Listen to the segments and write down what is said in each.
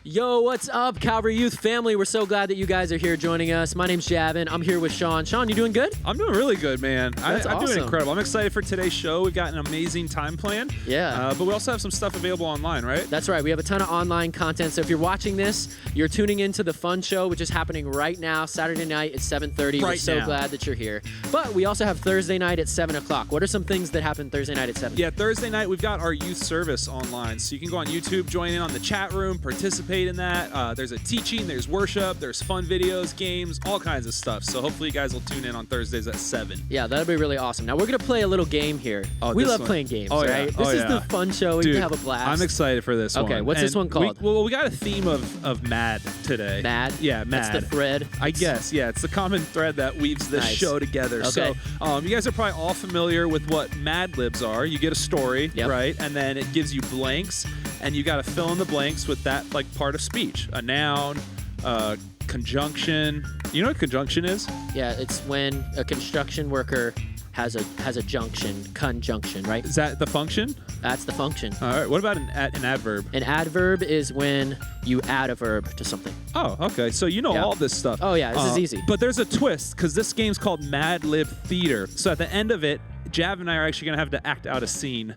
Yo, what's up, Calvary Youth family? We're so glad that you guys are here joining us. My name's Javan. I'm here with Sean. Sean, you doing good? I'm doing really good, man. That's I'm awesome. doing incredible. I'm excited for today's show. We've got an amazing time plan. Yeah. But we also have some stuff available online, right? That's right. We have a ton of online content. So if you're watching this, you're tuning into the fun show, which is happening right now, Saturday night at 7:30. We're so glad that you're here. But we also have Thursday night at 7 o'clock. What are some things that happen Thursday night at 7? Yeah, Thursday night, we've got our youth service online. So you can go on YouTube, join in on the chat room, participate in that. There's a teaching, there's worship, there's fun videos, games, all kinds of stuff. So hopefully you guys will tune in on Thursdays at 7. Yeah, that'll be really awesome. Now, we're going to play a little game here. We love playing games, right? This is the fun show. We can have a blast. I'm excited for this one. Okay, what's this one called? We got a theme of mad today. Mad? Yeah, mad. That's the thread? I guess, yeah. It's the common thread that weaves this show together. Okay. So you guys are probably all familiar with what Mad Libs are. You get a story, right? And then it gives you blanks, and you got to fill in the blanks with that like part of speech. A noun, conjunction. You know what conjunction is? Yeah, it's when a construction worker has a conjunction, right? Is that the function? That's the function. All right. What about an adverb? An adverb is when you add a verb to something. Oh, okay. So you know all this stuff. Oh, yeah. This is easy. But there's a twist because this game's called Mad Lib Theater. So at the end of it, Jav and I are actually going to have to act out a scene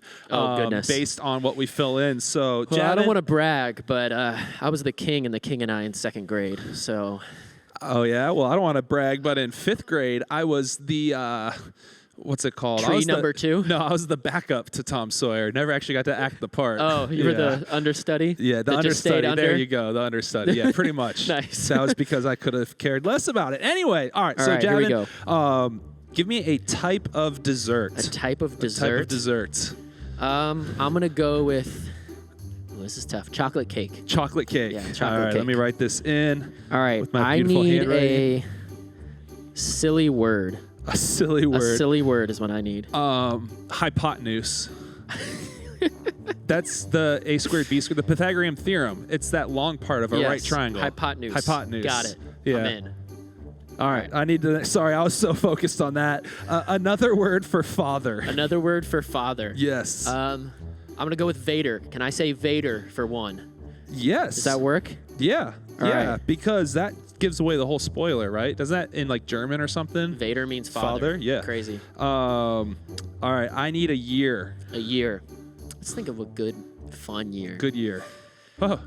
based on what we fill in. So, well, I don't want to brag, but I was the king in The King and I in 2nd grade. So. Oh, yeah? Well, I don't want to brag, but in 5th grade, I was the... what's it called? Tree number 2? No, I was the backup to Tom Sawyer. Never actually got to act the part. Oh, you were the understudy? Yeah, the understudy. There you go, the understudy. Yeah, pretty much. Nice. That was because I could have cared less about it. Anyway, all right. So, here we Javin, go. Give me a type of dessert. A type of dessert? A type of dessert. I'm going to go with... Oh, this is tough. Chocolate cake. Chocolate cake. Yeah, chocolate all right, cake. Let me write this in. All right. With my I beautiful need handwriting. a silly word. A silly word. A silly word is what I need. Hypotenuse. That's the a squared b squared, the Pythagorean theorem. It's that long part of a right triangle. Hypotenuse. Hypotenuse. Got it. Yeah. I'm in. All right. I need to. Sorry, I was so focused on that. Another word for father. Another word for father. Yes. I'm gonna go with Vader. Can I say Vader for one? Yes. Does that work? Yeah. All yeah. right. Because that gives away the whole spoiler, right? Doesn't that in like German or something? Vader means father. Yeah. Crazy. All right. I need a year. A year. Let's think of a good, fun year. Good year. Oh,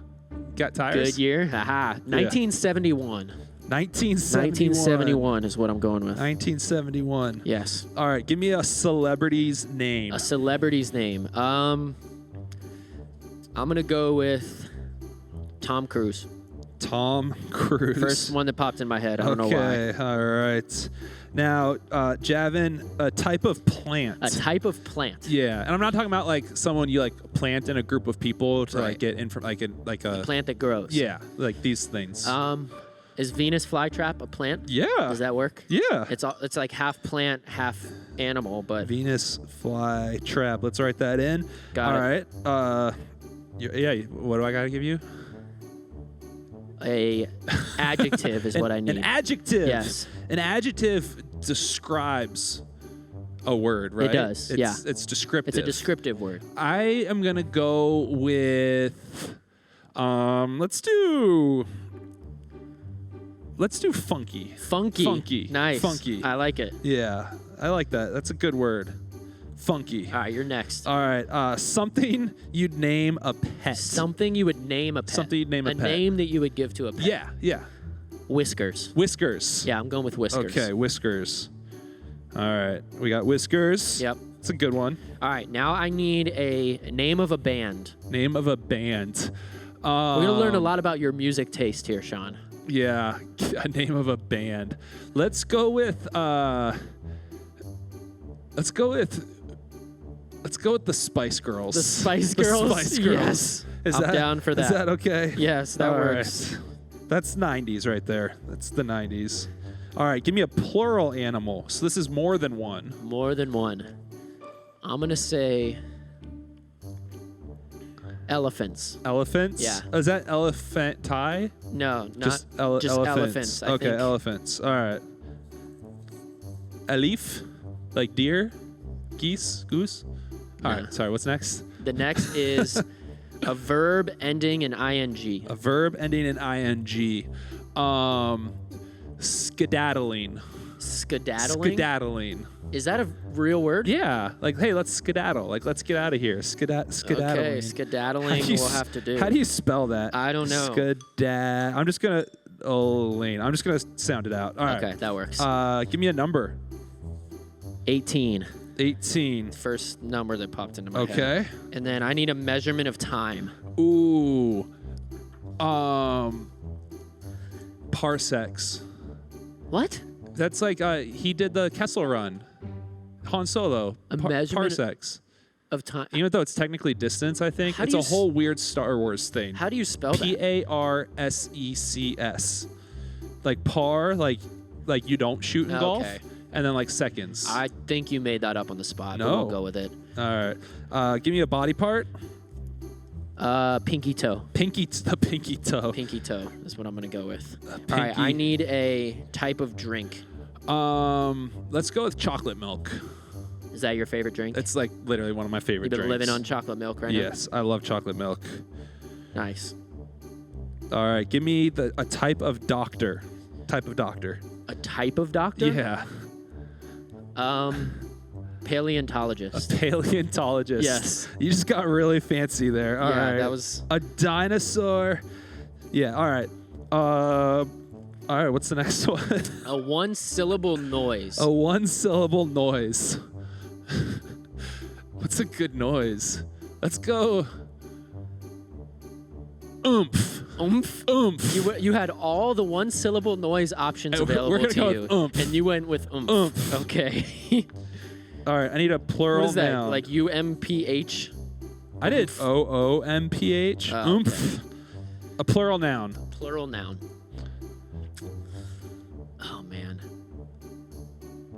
got tires? Good year. Haha. 1971. 1971 is what I'm going with. 1971. Yes. All right. Give me a celebrity's name. A celebrity's name. I'm gonna go with Tom Cruise. Tom Cruise. First one that popped in my head. I don't know why. Okay. All right. Now, Javin, a type of plant. A type of plant. Yeah, and I'm not talking about like someone you like plant in a group of people to like get in from like a plant that grows. Yeah, like these things. Is Venus flytrap a plant? Yeah. Does that work? Yeah. It's like half plant, half animal, but Venus flytrap. Let's write that in. Got it. All right. Yeah. What do I gotta give you? A adjective is what I need. An adjective. Yes. An adjective describes a word, right? It does. It's descriptive. It's a descriptive word. I am gonna go with let's do funky. Funky. Nice. Funky. I like it. Yeah, I like that. That's a good word. Funky. All right, you're next. All right. Something you'd name a pet. Something you would name a pet. Something you'd name a pet. A name that you would give to a pet. Yeah. Whiskers. Whiskers. Yeah, I'm going with whiskers. Okay, whiskers. All right. We got whiskers. Yep. It's a good one. All right, now I need a name of a band. Name of a band. We're going to learn a lot about your music taste here, Sean. Yeah, a name of a band. Let's go with the Spice Girls. The Spice Girls? The Spice Girls. Yes. I'm down for that. Is that okay? Yes, that works. Right. That's 90s right there. That's the 90s. All right, give me a plural animal. So this is more than one. More than one. I'm going to say elephants. Elephants? Yeah. Is that elephanti? No, not just elephants. I okay, think. elephants. All right. Elif? Like deer? Geese? Goose? All right, sorry, what's next? The next is A verb ending in ing. A verb ending in ing. Skedaddling. Skedaddling? Is that a real word? Yeah. Like, hey, let's skedaddle. Like, let's get out of here. Skedaddling. Okay, skedaddling we'll have to do. How do you spell that? I don't know. I'm just going to... I'm just going to sound it out. All right. Okay, that works. Give me a number. 18. 18. First number that popped into my head. Okay. And then I need a measurement of time. Ooh. Parsecs. What? That's like he did the Kessel Run. Han Solo. A measurement parsecs of time. Even though it's technically distance, I think it's a whole weird Star Wars thing. How do you spell that? Parsecs. Like par, like you don't shoot in golf, and then like seconds. I think you made that up on the spot. No. But we'll go with it. All right. Give me a body part. Pinky toe. The pinky toe. Pinky toe is what I'm gonna go with. All right, I need a type of drink. Let's go with chocolate milk. Is that your favorite drink? It's like literally one of my favorite drinks. You've been living on chocolate milk right now? Yes, I love chocolate milk. Nice. All right, give me a type of doctor. Type of doctor. A type of doctor? Yeah. Paleontologist. A paleontologist. Yes. You just got really fancy there. All right. That was... A dinosaur. Yeah, all right. All right, what's the next one? A one-syllable noise. A one-syllable noise. What's a good noise? Let's go. Oomph. Oomph? Oomph. You had all the one-syllable noise options available to you. Oomph. And you went with oomph. Oomph. Okay. All right, I need a plural What is that? noun. Like UMPH? I did OOMPH. Oomph. Okay. A plural noun. Plural noun. Oh, man.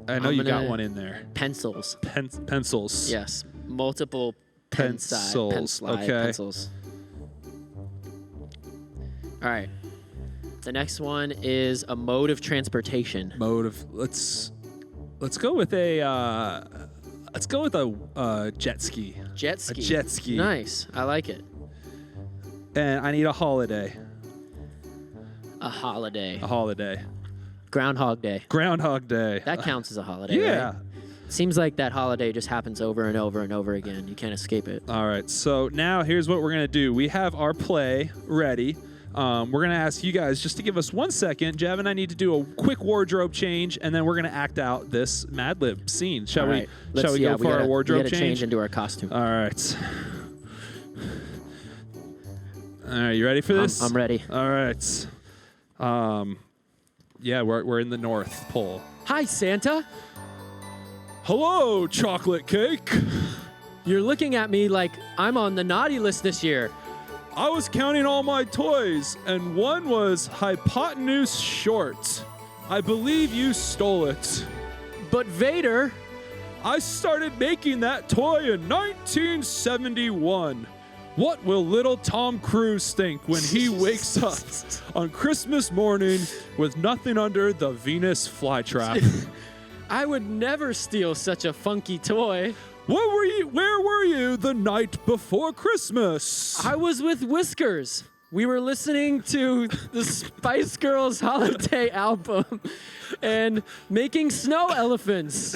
I know you got one in there. Pencils. Pencils. Yes. Multiple pencils. Okay. Pencils. All right. The next one is a mode of transportation. Let's go with a jet ski. Jet ski. A jet ski. Nice. I like it. And I need a holiday. A holiday. A holiday. Groundhog Day. Groundhog Day. That counts as a holiday, Yeah. right? Seems like that holiday just happens over and over and over again. You can't escape it. All right. So now here's what we're going to do. We have our play ready. We're going to ask you guys just to give us 1 second. Jav and I need to do a quick wardrobe change, and then we're going to act out this Mad Lib scene. Shall we go for our wardrobe change? Change into our costume. All right. All right, you ready for this? I'm ready. All right. Yeah, we're in the North Pole. Hi, Santa. Hello, chocolate cake. You're looking at me like I'm on the naughty list this year. I was counting all my toys, and one was hypotenuse short. I believe you stole it. But Vader... I started making that toy in 1971. What will little Tom Cruise think when he wakes up on Christmas morning with nothing under the Venus flytrap? I would never steal such a funky toy. Where were you the night before Christmas? I was with Whiskers. We were listening to the Spice Girls holiday album and making snow elephants.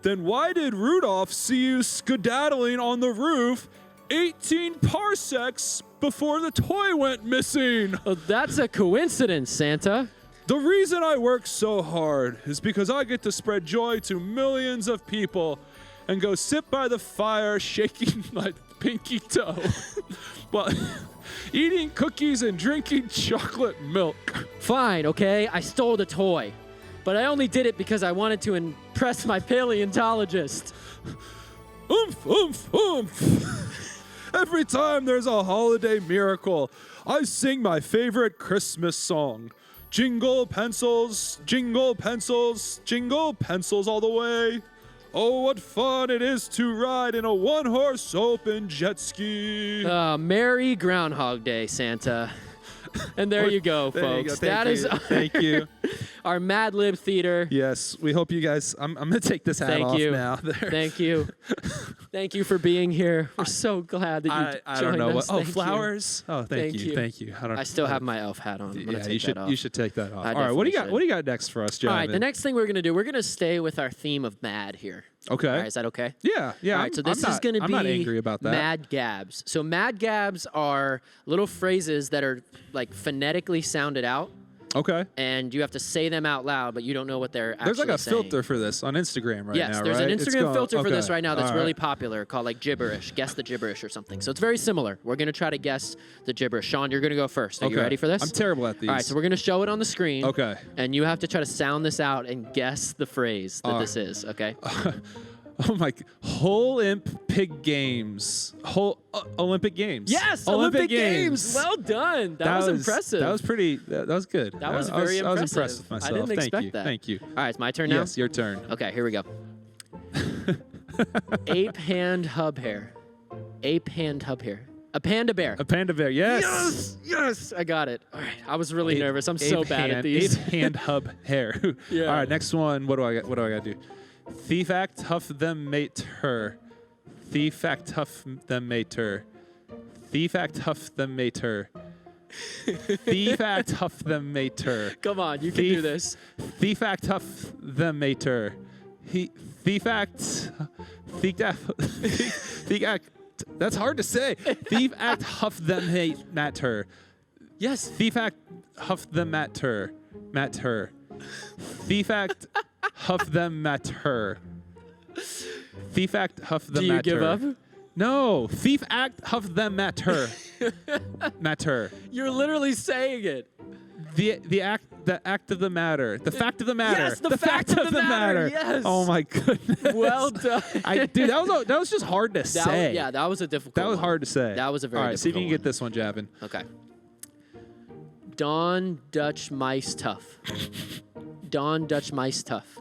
Then why did Rudolph see you skedaddling on the roof 18 parsecs before the toy went missing? Well, that's a coincidence, Santa. The reason I work so hard is because I get to spread joy to millions of people and go sit by the fire shaking my pinky toe while eating cookies and drinking chocolate milk. Fine, okay? I stole the toy. But I only did it because I wanted to impress my paleontologist. Oomph, oomph, oomph. Every time there's a holiday miracle, I sing my favorite Christmas song. Jingle pencils, jingle pencils, jingle pencils all the way. Oh, what fun it is to ride in a one-horse open jet ski. Merry Groundhog Day, Santa. And there you go, folks. Thank you. our Mad Lib Theater. Yes, we hope you guys. I'm gonna take this hat off now. Thank you. Thank you for being here. We're so glad that you I don't know us. what. Oh, flowers. You. Oh, thank you. Thank you. I still have my elf hat on. I'm gonna take that off. You should take that off. All right, what do you got? What do you got next for us, Javan? All right, the next thing we're gonna do, we're gonna stay with our theme of mad here. Okay. All right, is that okay? Yeah. All right, so this is going to be I'm not angry about that. mad gabs. So mad gabs are little phrases that are like phonetically sounded out. Okay. And you have to say them out loud, but you don't know what they're actually saying. There's like a filter for this on Instagram right now, Yes, there's right? an Instagram filter for this okay. right now that's All really popular called like gibberish. Guess the gibberish or something. So it's very similar. We're going to try to guess the gibberish. Sean, you're going to go first. Are you ready for this? I'm terrible at these. All right, so we're going to show it on the screen. Okay. And you have to try to sound this out and guess the phrase that this is, okay? Oh my! Olympic Games. Olympic Games. Yes, Olympic Games. Well done. That was impressive. That was pretty. That was good. That was very impressive. I was impressed with myself. I didn't expect that. Thank you. All right, it's my turn now. Yes, your turn. Okay, here we go. Ape hand hub hair. Ape hand hub hair. A panda bear. A panda bear. Yes. Yes. Yes. I got it. All right. I was really nervous. I'm so bad at these. Ape hand hub hair. Yeah. All right. Next one. What do I got? What do I got to do? Thief act huff them mate her. Thief act huff them mate her. Thief act huff them mate her. Thief act huff them mate her. Come on, you can do this. Thief act huff them mate her. Thief act. That's hard to say. Thief act huff them mat her. Yes. Thief act huff them mat her. Mat her. Thief act huff them mat her. Thief act huff them mat her. Do you give up? No. Thief act huff them mat her. Mat her. You're literally saying it. The act of the matter. The fact of the matter. Yes, the fact of the matter. Yes. Oh my goodness. Well done. Dude, that was just hard to say. Yeah, that was a difficult That was one. hard to say. That was a very All right, difficult see if you can get one. this one, Javan. Okay. Don Dutch Mice Tough. Don Dutch Mice Tough.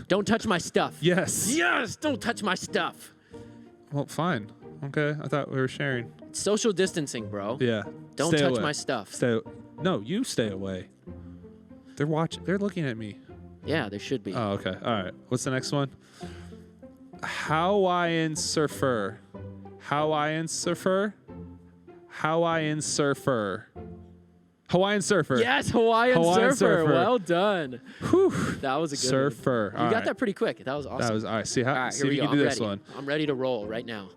Don't touch my stuff. Yes. Yes, don't touch my stuff. Well, fine. Okay, I thought we were sharing. Social distancing, bro. Yeah. Don't touch my stuff. No, you stay away. They're watching. They're looking at me. Yeah, there should be. Oh, okay. All right. What's the next one? Hawaiian surfer. Hawaiian surfer. Hawaiian surfer. Hawaiian surfer. Yes, Hawaiian surfer. Well done. Whew. That was a good surfer. one. You got that pretty quick. That was awesome. That was all right. See how? All right, see here if we you go. can do I'm this ready. one. I'm ready to roll right now.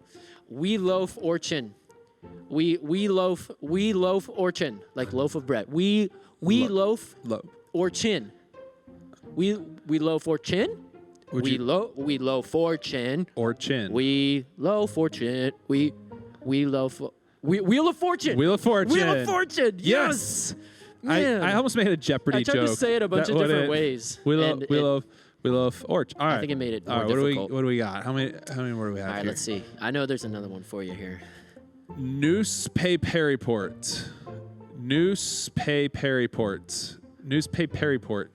We loaf orchin. We loaf orchin, like loaf of bread. We loaf orchin. We loaf orchin. We loaf orchin. Orchin. We loaf orchin. We loaf. Wheel of Fortune. Wheel of Fortune. Wheel of Fortune. Yes. I almost made a Jeopardy joke. I tried to say it a bunch of different ways. We love Orch. All right. I think it made it more right, difficult. What do we got? How many more do we have All right, here? let's see. I know there's another one for you here. Newspaper report. Newspaper report. Newspaper report.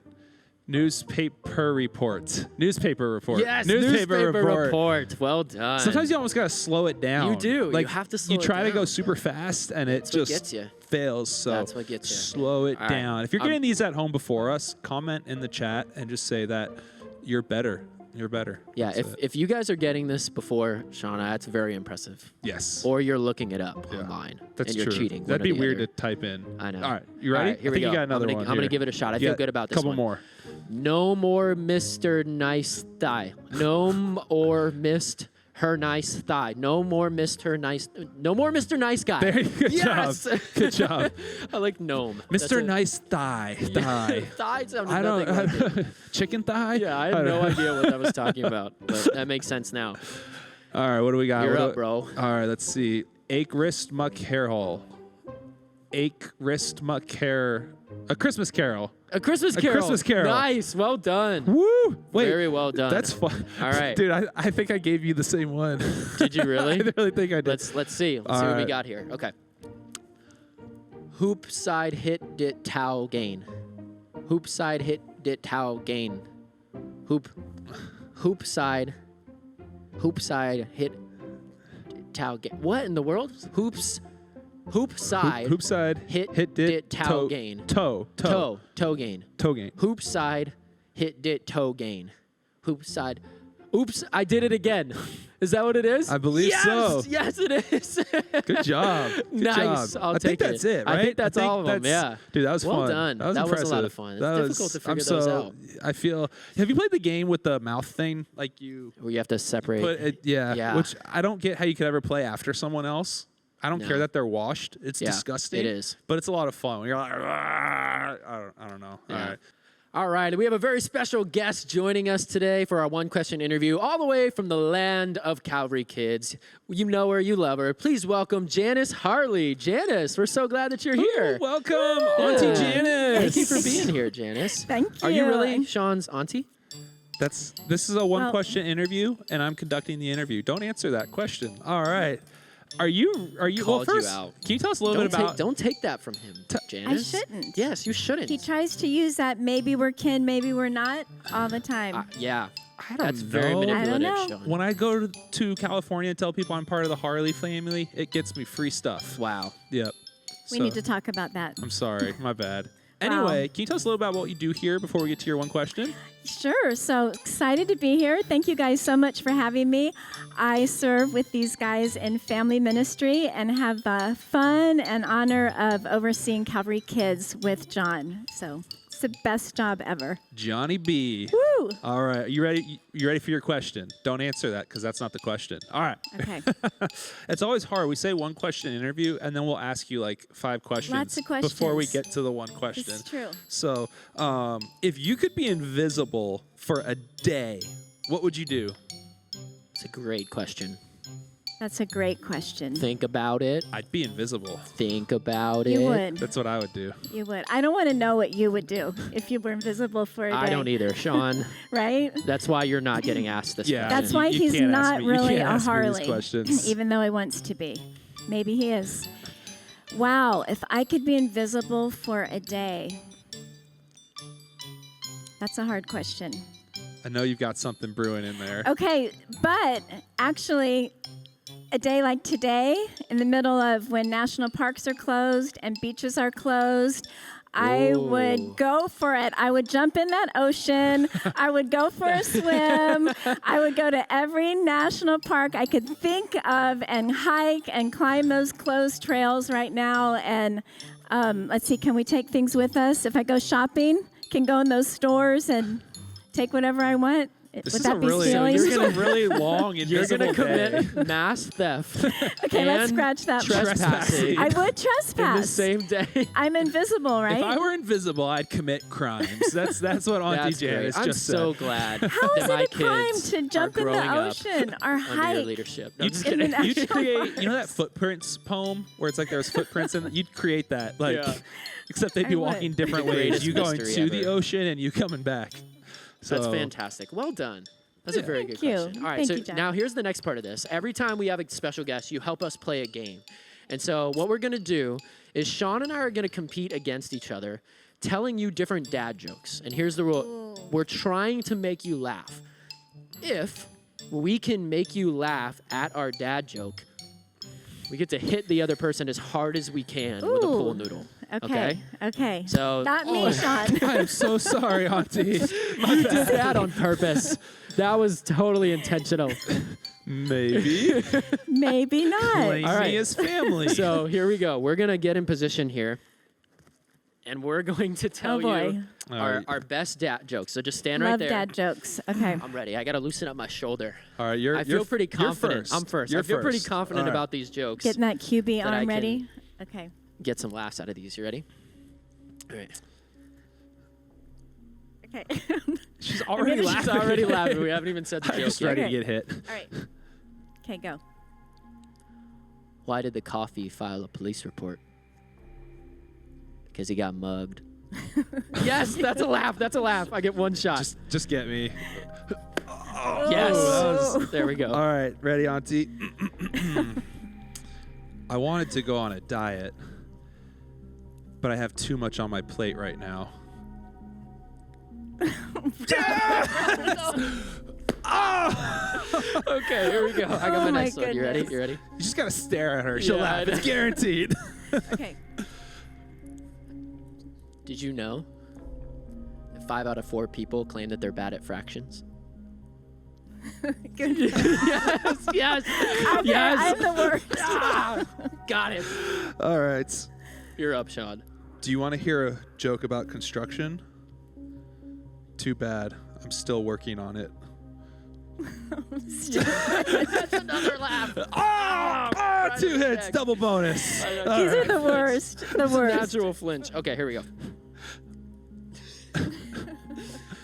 Newspaper report. Newspaper report. Yes, newspaper report. Well done. Sometimes you almost gotta slow it down. You do. Like, you have to slow it down. You try to go super fast and it just gets you. fails. So That's what gets you. Slow it All down. right. If you're getting these at home before us, comment in the chat and just say that you're better. You're better. Yeah, That's if you guys are getting this before Shauna, that's very impressive. Yes. Or you're looking it up online. That's and you're true. cheating. That'd be weird other. to type in. I know. All right, you ready? All right, here I we think go. you got another one. I'm gonna give it a shot. I feel good about this one. Couple more. No more Mr. Nice Thigh. No more missed her nice thigh. No more Mr. Nice. No more Mr. Nice Guy. Very good yes! job. Good job. I like gnome. Mr. Nice Thigh. Thigh. Thigh sounded I don't. nothing like it. Chicken thigh. Yeah, I had no idea what I was talking about, but that makes sense now. All right, what do we got? You're up, bro. All right, let's see. Ache wrist muck hair hole. Ache wrist muck hair. A Christmas Carol. A Christmas Carol. Christmas Carol. Nice. Well done. Woo! Wait. Very well done. That's fun. All right. Dude, I think I gave you the same one. Did you really? I really think I did. Let's see. Let's see what we got here. Okay. Hoop side hit dit towel gain. Hoop side hit dit towel gain. Hoop side hit towel gain. What in the world? Hoops Hoop side. Hoop side. Hit dit toe gain. Toe gain. Toe gain. Hoop side. Hit dit toe gain. Hoop side. Oops, I did it again. Is that what it is? I believe so. Yes, it is. Good job. Good nice. job. I'll I take think that's it, right? I think that's all of them, yeah. Dude, that was well fun. Done. That was that impressive. was a lot of fun. It's difficult to figure those out. I feel. Have you played the game with the mouth thing? Like you. Where you have to separate. Put it, yeah. Which I don't get how you could ever play after someone else. I don't care that they're washed. It's disgusting. It is. But it's a lot of fun. You're like, I don't know. Yeah. All right. All right, we have a very special guest joining us today for our one-question interview, all the way from the land of Calvary Kids. You know her, you love her. Please welcome Janice Harley. Janice, we're so glad that you're here. Welcome, Auntie Janice. Thank you for being here, Janice. Thank you. Are you really Sean's auntie? This is a one-question interview, and I'm conducting the interview. Don't answer that question. All right. Are you? Called well, first, you out. Can you tell us a little bit about? Don't take that from him, Janice. I shouldn't. Yes, you shouldn't. He tries to use that maybe we're kin, maybe we're not all the time. Yeah. I don't That's very know. manipulative, I don't know. Sean. When I go to California and tell people I'm part of the Harley family, it gets me free stuff. Wow. Yep. We need to talk about that. I'm sorry. My bad. Wow. Anyway, can you tell us a little about what you do here before we get to your one question? Sure. So excited to be here. Thank you guys so much for having me. I serve with these guys in family ministry and have the fun and honor of overseeing Calvary Kids with John. So it's the best job ever. Johnny B. Woo! All right. You ready? You ready for your question? Don't answer that because that's not the question. All right. Okay. It's always hard. We say one question interview, and then we'll ask you like 5 questions. Lots of questions. Before we get to the one question. It's true. So, if you could be invisible for a day, what would you do? It's a great question. That's a great question. Think about it. I'd be invisible. Think about it. You would. That's what I would do. You would. I don't want to know what you would do if you were invisible for a day. I don't either, Sean. Right? That's why you're not getting asked this Yeah. question. That's why you he's can't ask not me- you really can't a ask me these Harley, questions. even though he wants to be. Maybe he is. Wow, if I could be invisible for a day. That's a hard question. I know you've got something brewing in there. Okay, but actually, a day like today, in the middle of when national parks are closed and beaches are closed, I Ooh. would go for it. I would jump in that ocean. I would go for a swim. I would go to every national park I could think of and hike and climb those closed trails right now. And let's see, can we take things with us? If I go shopping, can go in those stores and take whatever I want. This Would is that a be really, stealing? this is a really long You're invisible going to day. commit mass theft. Okay, let's and scratch that one. trespassing I would in the trespass. same day. I'm invisible, right? If I were invisible, I'd commit crimes. That's what Auntie That's great. Janice I'm just so said. glad How is that my it a crime kids to jump are in the growing up ocean or under your hike? leadership. No, You'd, just in the kidding. you'd national create, you know that footprints poem where it's like there's footprints in it? You'd create that. Like, Yeah. except they'd I be would. walking different The ways. greatest You going mystery to the ever. ocean and you coming back. So, That's fantastic. Well done. That's a very Thank good you. question. All right, Thank so you, John. now here's the next part of this. Every time we have a special guest, you help us play a game. And so what we're going to do is Sean and I are going to compete against each other, telling you different dad jokes. And here's the rule. We're trying to make you laugh. If we can make you laugh at our dad joke, we get to hit the other person as hard as we can with a pool Ooh. noodle. Okay. So Not me, Sean. I am so sorry, Auntie. you did that on purpose. That was totally intentional. Maybe. Maybe not. Blame All right. me as family. So here we go. We're going to get in position here. And we're going to tell boy. you our best dad jokes. So just stand right Love there. dad jokes. Okay. I'm ready. I got to loosen up my shoulder. All right, you're. I feel pretty confident. You're I'm first. You're I feel pretty first. confident All right. about these jokes. Getting that QB That I arm can- ready. Okay. Get some laughs out of these. You ready? All right. Okay. She's already laughing. She's already laughing. We haven't even said the I'm joke just yet. ready to Okay. get hit. All right. Okay, go. Why did the coffee file a police report? Because he got mugged. Yes, that's a laugh. That's a laugh. I get one shot. Just get me. Yes. Oh. There we go. All right, ready, Auntie? I wanted to go on a diet, but I have too much on my plate right now. Okay, here we go. I got my Oh my next one. You ready? goodness. You ready? You just gotta stare at her. She'll Yeah, laugh. I It's know. guaranteed. Okay. Did you know that 5 out of 4 people claim that they're bad at fractions? Good. Yes, yes, Okay, yes. I'm the worst. Got it. All right. You're up, Sean. Do you want to hear a joke about construction? Too bad. I'm still working on it. That's another laugh. Ah, 2 hits, check. double bonus. These are the worst. The worst. Natural flinch. Okay, here we go.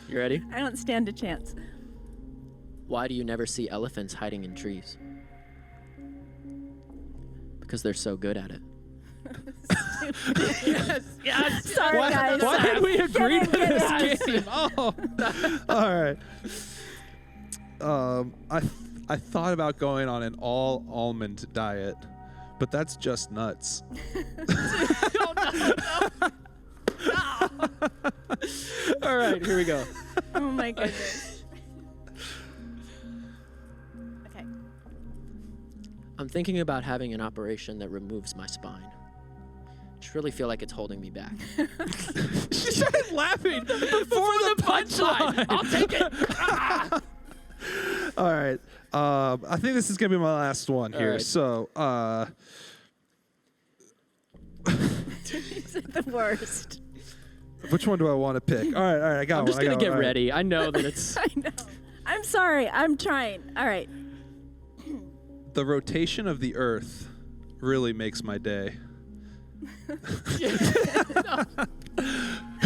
You ready? I don't stand a chance. Why do you never see elephants hiding in trees? Because they're so good at it. Yes. Sorry, guys. Why did we agree to Get this in. game? Oh. All right. I thought about going on an all almond diet, but that's just nuts. All right, here we go. Oh my goodness. Okay. I'm thinking about having an operation that removes my spine. I just really feel like it's holding me back. She started laughing before the punchline. I'll take it. All right. I think this is going to be my last one here. right. So, These are the worst. which one do I want to pick? All right. I got I'm one. just going to get All right. ready. I know that it's... I know. I'm sorry. I'm trying. All right. The rotation of the Earth really makes my day.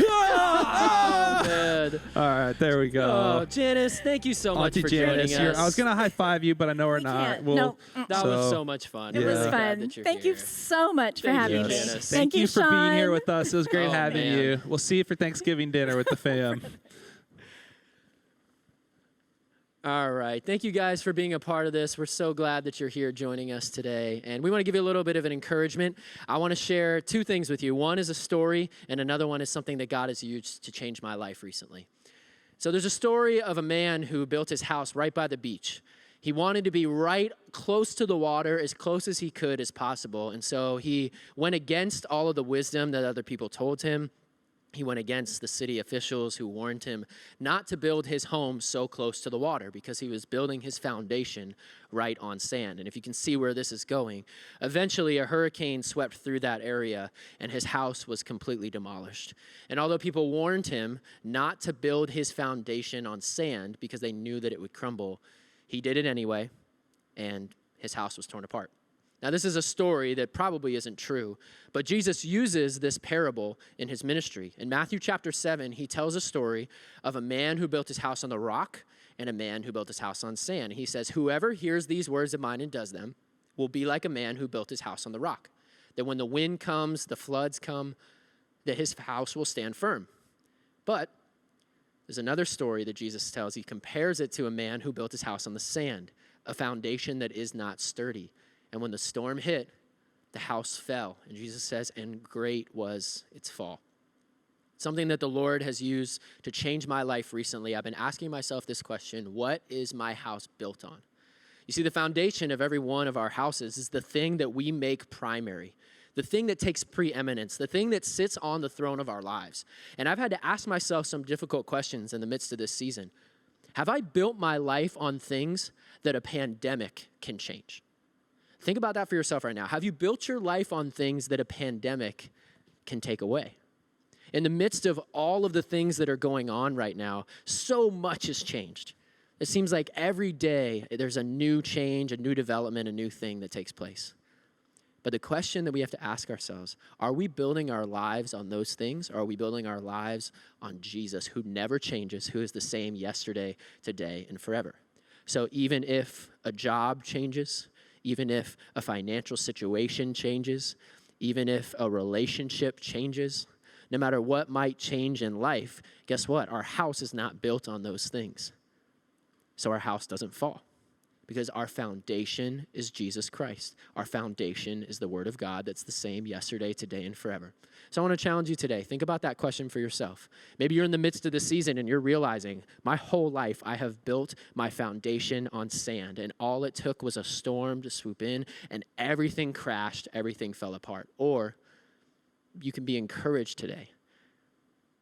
Oh, man. All right, there we go. Oh, Janice, thank you so much Auntie for Janice, joining us. I was gonna high five you, but I know we're not. can't. We'll- No. That was So- so much fun. It Yeah. was Really glad fun. that you're Thank here. you so much for Thank having you, me. Janice. Thank you for being here Sean. with us. It was great Oh, having man. you. We'll see you for Thanksgiving dinner with the fam. All right. Thank you guys for being a part of this. We're so glad that you're here joining us today. And we want to give you a little bit of an encouragement. I want to share 2 things with you. One is a story, and another one is something that God has used to change my life recently. So there's a story of a man who built his house right by the beach. He wanted to be right close to the water, as close as he could as possible. And so he went against all of the wisdom that other people told him. He went against the city officials who warned him not to build his home so close to the water because he was building his foundation right on sand. And if you can see where this is going, eventually a hurricane swept through that area and his house was completely demolished. And although people warned him not to build his foundation on sand because they knew that it would crumble, he did it anyway, and his house was torn apart. Now, this is a story that probably isn't true, but Jesus uses this parable in his ministry. In Matthew chapter 7, he tells a story of a man who built his house on the rock and a man who built his house on sand. He says, whoever hears these words of mine and does them will be like a man who built his house on the rock. That when the wind comes, the floods come, that his house will stand firm. But there's another story that Jesus tells. He compares it to a man who built his house on the sand, a foundation that is not sturdy. And when the storm hit, the house fell. And Jesus says, and great was its fall. Something that the Lord has used to change my life recently. I've been asking myself this question: what is my house built on? You see, the foundation of every one of our houses is the thing that we make primary, the thing that takes preeminence, the thing that sits on the throne of our lives. And I've had to ask myself some difficult questions in the midst of this season. Have I built my life on things that a pandemic can change? Think about that for yourself right now. Have you built your life on things that a pandemic can take away? In the midst of all of the things that are going on right now, so much has changed. It seems like every day there's a new change, a new development, a new thing that takes place. But the question that we have to ask ourselves, are we building our lives on those things, or are we building our lives on Jesus, who never changes, who is the same yesterday, today, and forever? So even if a job changes, even if a financial situation changes, even if a relationship changes, no matter what might change in life, guess what? Our house is not built on those things. So our house doesn't fall Because our foundation is Jesus Christ. Our foundation is the Word of God that's the same yesterday, today, and forever. So I want to challenge you today. Think about that question for yourself. Maybe you're in the midst of the season and you're realizing, my whole life I have built my foundation on sand, and all it took was a storm to swoop in, and everything crashed, everything fell apart. Or you can be encouraged today.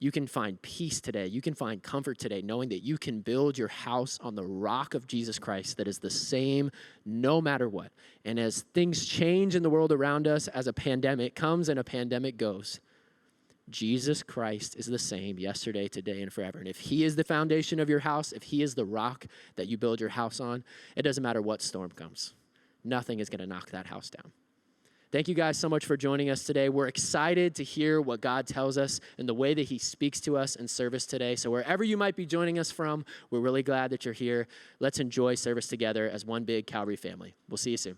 You can find peace today. You can find comfort today, knowing that you can build your house on the rock of Jesus Christ that is the same no matter what. And as things change in the world around us, as a pandemic comes and a pandemic goes, Jesus Christ is the same yesterday, today, and forever. And if he is the foundation of your house, if he is the rock that you build your house on, it doesn't matter what storm comes. Nothing is going to knock that house down. Thank you guys so much for joining us today. We're excited to hear what God tells us and the way that he speaks to us in service today. So wherever you might be joining us from, we're really glad that you're here. Let's enjoy service together as one big Calvary family. We'll see you soon.